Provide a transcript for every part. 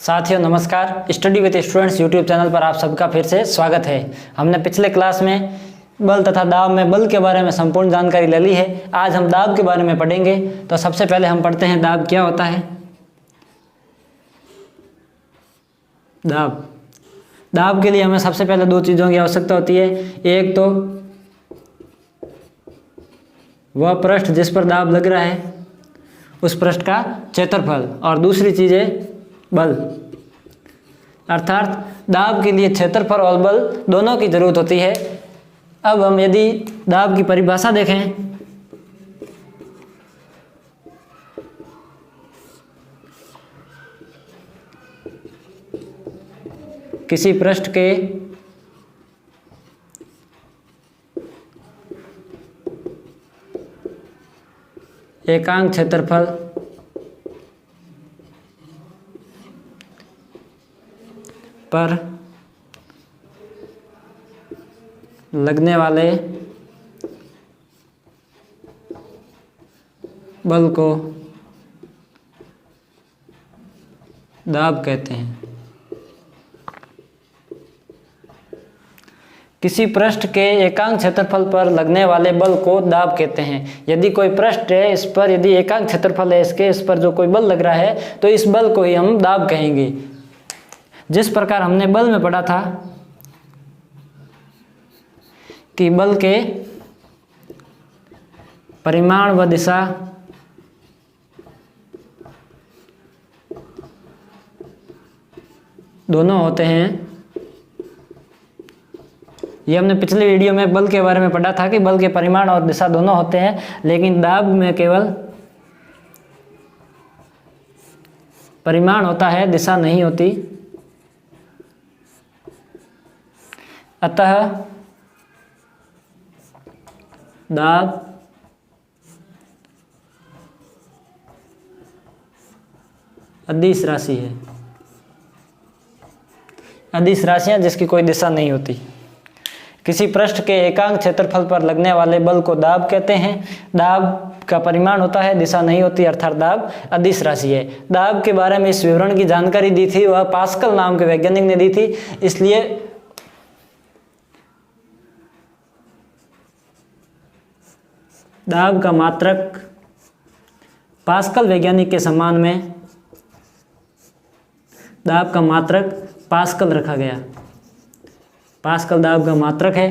साथियों नमस्कार। Study with students YouTube channel पर आप सबका फिर से स्वागत है। हमने पिछले क्लास में बल तथा दाब में बल के बारे में संपूर्ण जानकारी ले ली है। आज हम दाब के बारे में पढ़ेंगे। तो सबसे पहले हम पढ़ते हैं दाब क्या होता है। दाब के लिए हमें सबसे पहले दो चीज़ों की आवश्यकता होती है। एक तो वह पृष्ठ जिस पर दाब लग रहा है उस पृष्ठ का क्षेत्रफल, और दूसरी चीज़ है बल। अर्थात दाब के लिए क्षेत्रफल और बल दोनों की जरूरत होती है। अब हम यदि दाब की परिभाषा देखें किसी पृष्ठ के एकांक क्षेत्रफल पर लगने वाले बल को दाब कहते हैं। किसी पृष्ठ के एकांक क्षेत्रफल पर लगने वाले बल को दाब कहते हैं। यदि कोई पृष्ठ है, इस पर यदि एकांक क्षेत्रफल है इसके, इस पर जो कोई बल लग रहा है तो इस बल को ही हम दाब कहेंगे। जिस प्रकार हमने बल में पढ़ा था कि बल के परिमाण व दिशा दोनों होते हैं। ये हमने पिछले वीडियो में बल के बारे में पढ़ा था कि बल के परिमाण और दिशा दोनों होते हैं, लेकिन दाब में केवल परिमाण होता है, दिशा नहीं होती। अतः दाब अदिश राशि है। अदिश राशियां जिसकी कोई दिशा नहीं होती। किसी पृष्ठ के एकांक क्षेत्रफल पर लगने वाले बल को दाब कहते हैं। दाब का परिमाण होता है, दिशा नहीं होती, अर्थात दाब अदिश राशि है। दाब के बारे में इस विवरण की जानकारी दी थी वह पास्कल नाम के वैज्ञानिक ने दी थी। इसलिए दाब का मात्रक पास्कल वैज्ञानिक के सम्मान में दाब का मात्रक पास्कल रखा गया। पास्कल दाब का मात्रक है।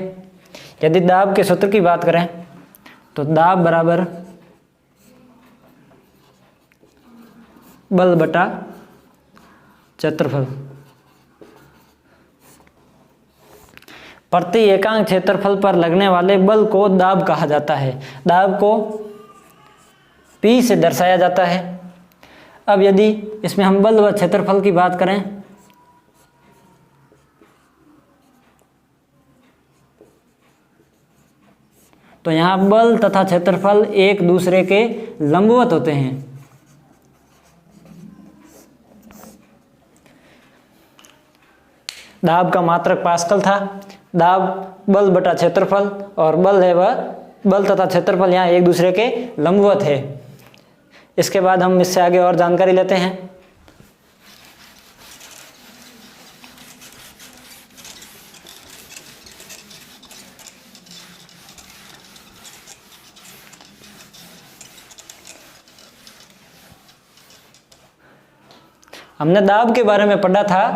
यदि दाब के सूत्र की बात करें तो दाब बराबर बल बटा क्षेत्रफल। प्रति एकांक क्षेत्रफल पर लगने वाले बल को दाब कहा जाता है। दाब को P से दर्शाया जाता है। अब यदि इसमें हम बल व क्षेत्रफल की बात करें तो यहाँ बल तथा क्षेत्रफल एक दूसरे के लंबवत होते हैं। दाब का मात्रक पास्कल था। दाब बल बटा क्षेत्रफल, और बल है वह बल तथा क्षेत्रफल यहाँ एक दूसरे के लंबवत है। इसके बाद हम इससे आगे और जानकारी लेते हैं। हमने दाब के बारे में पढ़ा था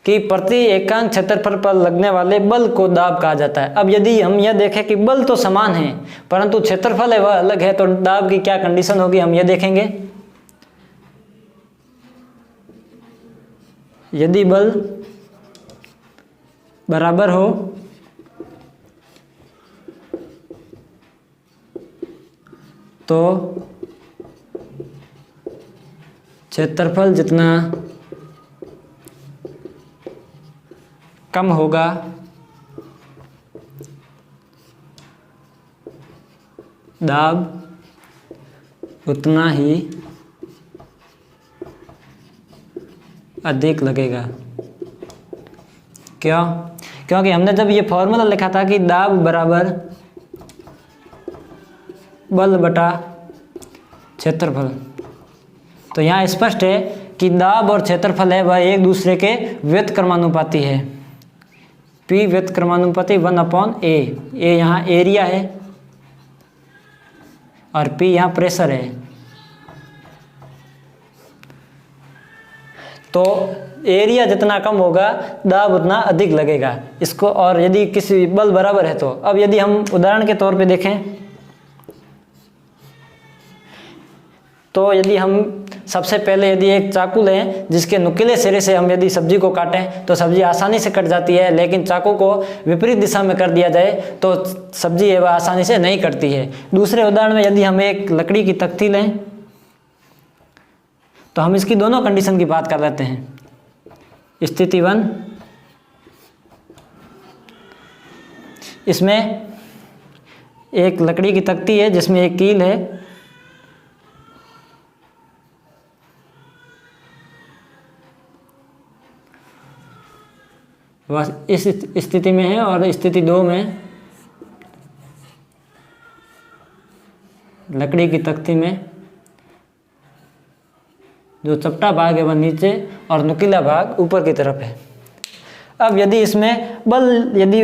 कि प्रति एकांक क्षेत्रफल पर लगने वाले बल को दाब कहा जाता है। अब यदि हम यह देखें कि बल तो समान है परंतु क्षेत्रफल है वह अलग है तो दाब की क्या कंडीशन होगी हम यह देखेंगे। यदि बल बराबर हो तो क्षेत्रफल जितना कम होगा दाब उतना ही अधिक लगेगा। क्यों? क्योंकि हमने जब ये फॉर्मूला लिखा था कि दाब बराबर बल बटा क्षेत्रफल, तो यहाँ स्पष्ट है कि दाब और क्षेत्रफल है वह एक दूसरे के व्युत्क्रमानुपाती है। P व्युत्क्रमानुपाती 1/A। ए यहाँ एरिया है और P यहाँ प्रेशर है। तो एरिया जितना कम होगा दाब उतना अधिक लगेगा इसको। और यदि किसी बल बराबर है तो अब यदि हम उदाहरण के तौर पे देखें तो यदि हम सबसे पहले यदि एक चाकू लें जिसके नुकीले सिरे से हम यदि सब्जी को काटें तो सब्जी आसानी से कट जाती है, लेकिन चाकू को विपरीत दिशा में कर दिया जाए तो सब्जी है वह आसानी से नहीं कटती है। दूसरे उदाहरण में यदि हम एक लकड़ी की तख्ती लें तो हम इसकी दोनों कंडीशन की बात कर लेते हैं। स्थिति 1, इसमें एक लकड़ी की तख्ती है जिसमें एक कील है, वह इस स्थिति में है। और स्थिति 2 में लकड़ी की तख्ती में जो चपटा भाग है वह नीचे और नुकीला भाग ऊपर की तरफ है। अब यदि इसमें बल यदि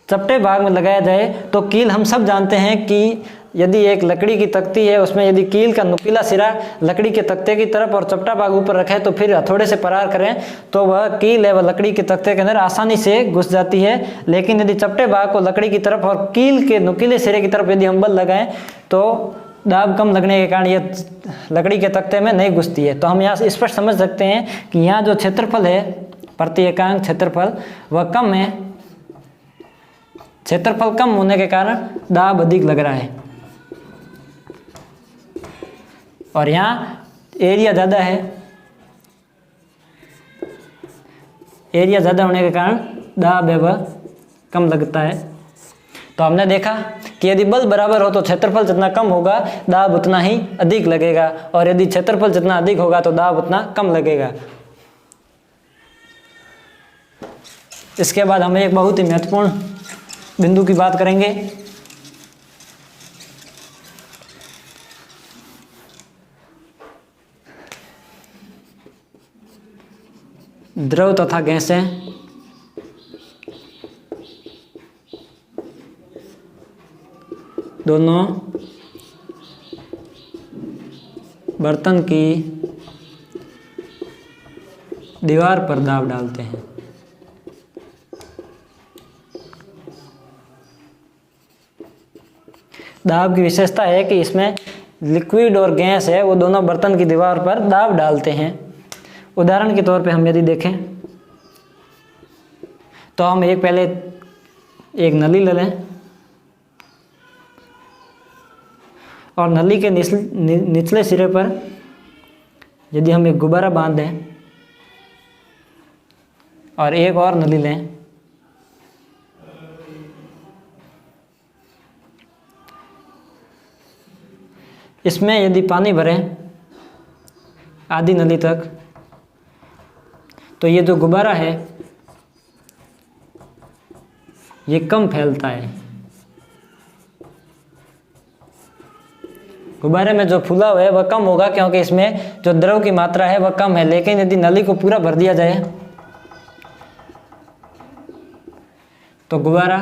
चपटे भाग में लगाया जाए तो कील हम सब जानते हैं कि यदि एक लकड़ी की तख्ती है उसमें यदि कील का नुकीला सिरा लकड़ी के तख्ते की तरफ और चपटा भाग ऊपर रखे तो फिर हथौड़े से प्रहार करें तो वह कील है वह लकड़ी के तख्ते के अंदर आसानी से घुस जाती है। लेकिन यदि चपटे भाग को लकड़ी की तरफ और कील के नुकीले सिरे की तरफ यदि हम बल लगाएं तो दाब कम लगने के कारण यह लकड़ी के तख्ते में नहीं घुसती है। तो हम यहाँ से स्पष्ट समझ सकते हैं कि यहाँ जो क्षेत्रफल है प्रति एकांक क्षेत्रफल वह कम है। क्षेत्रफल कम होने के कारण दाब अधिक लग रहा है और यहाँ एरिया ज़्यादा है। एरिया ज़्यादा होने के कारण दाब है वह कम लगता है। तो हमने देखा कि यदि बल बराबर हो तो क्षेत्रफल जितना कम होगा दाब उतना ही अधिक लगेगा और यदि क्षेत्रफल जितना अधिक होगा तो दाब उतना कम लगेगा। इसके बाद हम एक बहुत ही महत्वपूर्ण बिंदु की बात करेंगे। द्रव तथा गैसें दोनों बर्तन की दीवार पर दाब डालते हैं। दाब की विशेषता है कि इसमें लिक्विड और गैस है वो दोनों बर्तन की दीवार पर दाब डालते हैं। उदाहरण के तौर पे हम यदि देखें तो हम पहले एक नली ले लें और नली के निचले सिरे पर यदि हम एक गुब्बारा बांध दें और एक और नली लें इसमें यदि पानी भरें आधी नली तक तो ये जो गुब्बारा है ये कम फैलता है। गुब्बारे में जो फुलाव है वह कम होगा क्योंकि इसमें जो द्रव की मात्रा है वह कम है। लेकिन यदि नली को पूरा भर दिया जाए तो गुब्बारा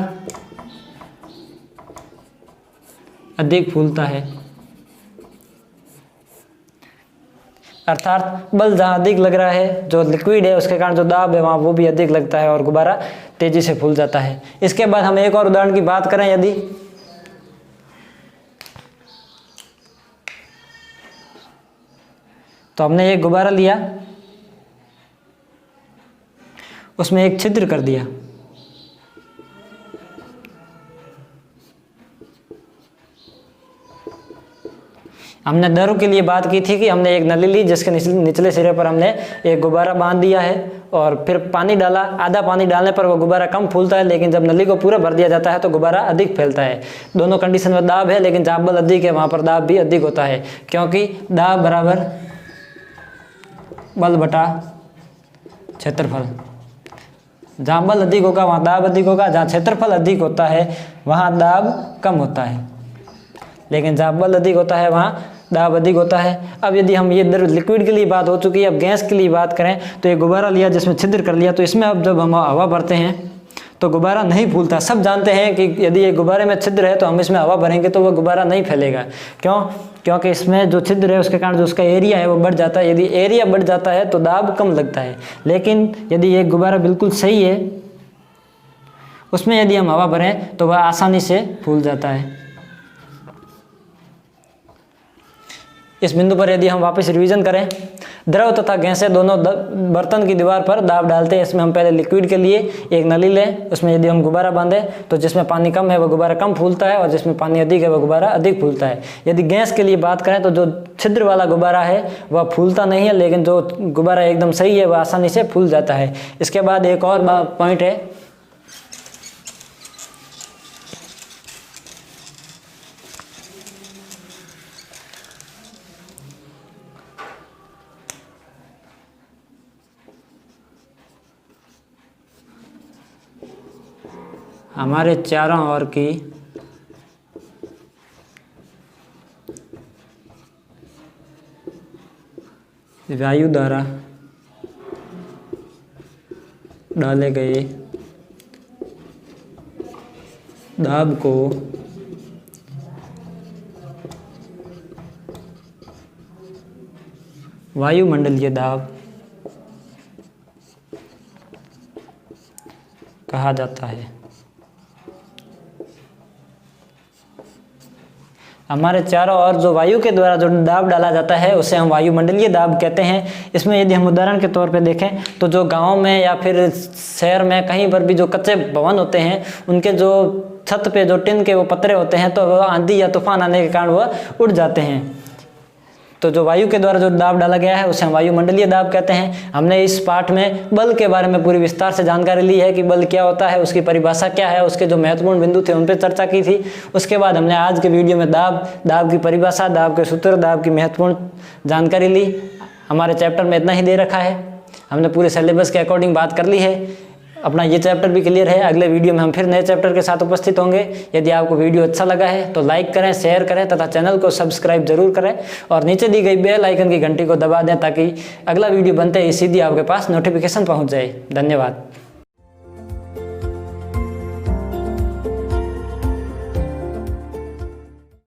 अधिक फूलता है। अर्थात बल जहाँ अधिक लग रहा है जो लिक्विड है उसके कारण जो दाब है वहाँ वो भी अधिक लगता है और गुब्बारा तेजी से फूल जाता है। इसके बाद हम एक और उदाहरण की बात करें यदि तो हमने एक गुब्बारा लिया उसमें एक छिद्र कर दिया हमने दरों के लिए बात की थी कि हमने एक नली ली जिसके निचले सिरे पर हमने एक गुब्बारा बांध दिया है और फिर पानी डाला। आधा पानी डालने पर वो गुब्बारा कम फूलता है लेकिन जब नली को पूरा भर दिया जाता है तो गुब्बारा अधिक फैलता है। दोनों कंडीशन में दाब है लेकिन जहाँ बल अधिक है वहाँ पर दाब भी अधिक होता है क्योंकि दाब बराबर बल बटा क्षेत्रफल। जहाँ बल अधिक होगा वहाँ दाब अधिक होगा, जहाँ क्षेत्रफल अधिक होता है वहाँ दाब कम होता है। लेकिन जहाँ बल अधिक होता है वहाँ दाब अधिक होता है। अब यदि हम ये लिक्विड के लिए बात हो चुकी है, अब गैस के लिए बात करें तो ये गुब्बारा लिया जिसमें छिद्र कर लिया, तो इसमें अब जब हम हवा भरते हैं तो गुब्बारा नहीं फूलता। सब जानते हैं कि यदि ये गुब्बारे में छिद्र है तो हम इसमें हवा भरेंगे तो वह गुब्बारा नहीं फैलेगा। क्यों? क्योंकि इसमें जो छिद्र है उसके कारण जो उसका एरिया है वो बढ़ जाता है। यदि एरिया बढ़ जाता है तो दाब कम लगता है। लेकिन यदि ये गुब्बारा बिल्कुल सही है, उसमें यदि हम हवा भरें तो वह आसानी से फूल जाता है। इस बिंदु पर यदि हम वापस रिवीजन करें, द्रव तथा गैसें दोनों बर्तन की दीवार पर दाब डालते हैं। इसमें हम पहले लिक्विड के लिए एक नली लें, उसमें यदि हम गुब्बारा बांधें तो जिसमें पानी कम है वह गुब्बारा कम फूलता है और जिसमें पानी अधिक है वह गुब्बारा अधिक फूलता है। यदि गैस के लिए बात करें तो जो छिद्र वाला गुब्बारा है वह फूलता नहीं है, लेकिन जो गुब्बारा एकदम सही है वह आसानी से फूल जाता है। इसके बाद एक और पॉइंट है, हमारे चारों ओर की वायु द्वारा डाले गए दाब को वायुमंडलीय दाब कहा जाता है। हमारे चारों ओर जो वायु के द्वारा जो दाब डाला जाता है उसे हम वायुमंडलीय दाब कहते हैं। इसमें यदि हम उदाहरण के तौर पे देखें तो जो गांव में या फिर शहर में कहीं पर भी जो कच्चे भवन होते हैं उनके जो छत पे जो टिन के वो पतरे होते हैं तो वह आंधी या तूफान आने के कारण वह उड़ जाते हैं। तो जो वायु के द्वारा जो दाब डाला गया है उसे हम वायुमंडलीय दाब कहते हैं। हमने इस पाठ में बल के बारे में पूरी विस्तार से जानकारी ली है कि बल क्या होता है, उसकी परिभाषा क्या है, उसके जो महत्वपूर्ण बिंदु थे उन पर चर्चा की थी। उसके बाद हमने आज के वीडियो में दाब की परिभाषा, दाब के सूत्र, दाब की महत्वपूर्ण जानकारी ली। हमारे चैप्टर में इतना ही दे रखा है, हमने पूरे सिलेबस के अकॉर्डिंग बात कर ली है। अपना ये चैप्टर भी क्लियर है। अगले वीडियो में हम फिर नए चैप्टर के साथ उपस्थित होंगे। यदि आपको वीडियो अच्छा लगा है तो लाइक करें, शेयर करें तथा चैनल को सब्सक्राइब जरूर करें और नीचे दी गई बेल आइकन की घंटी को दबा दें ताकि अगला वीडियो बनते ही सीधी आपके पास नोटिफिकेशन पहुंच जाए। धन्यवाद।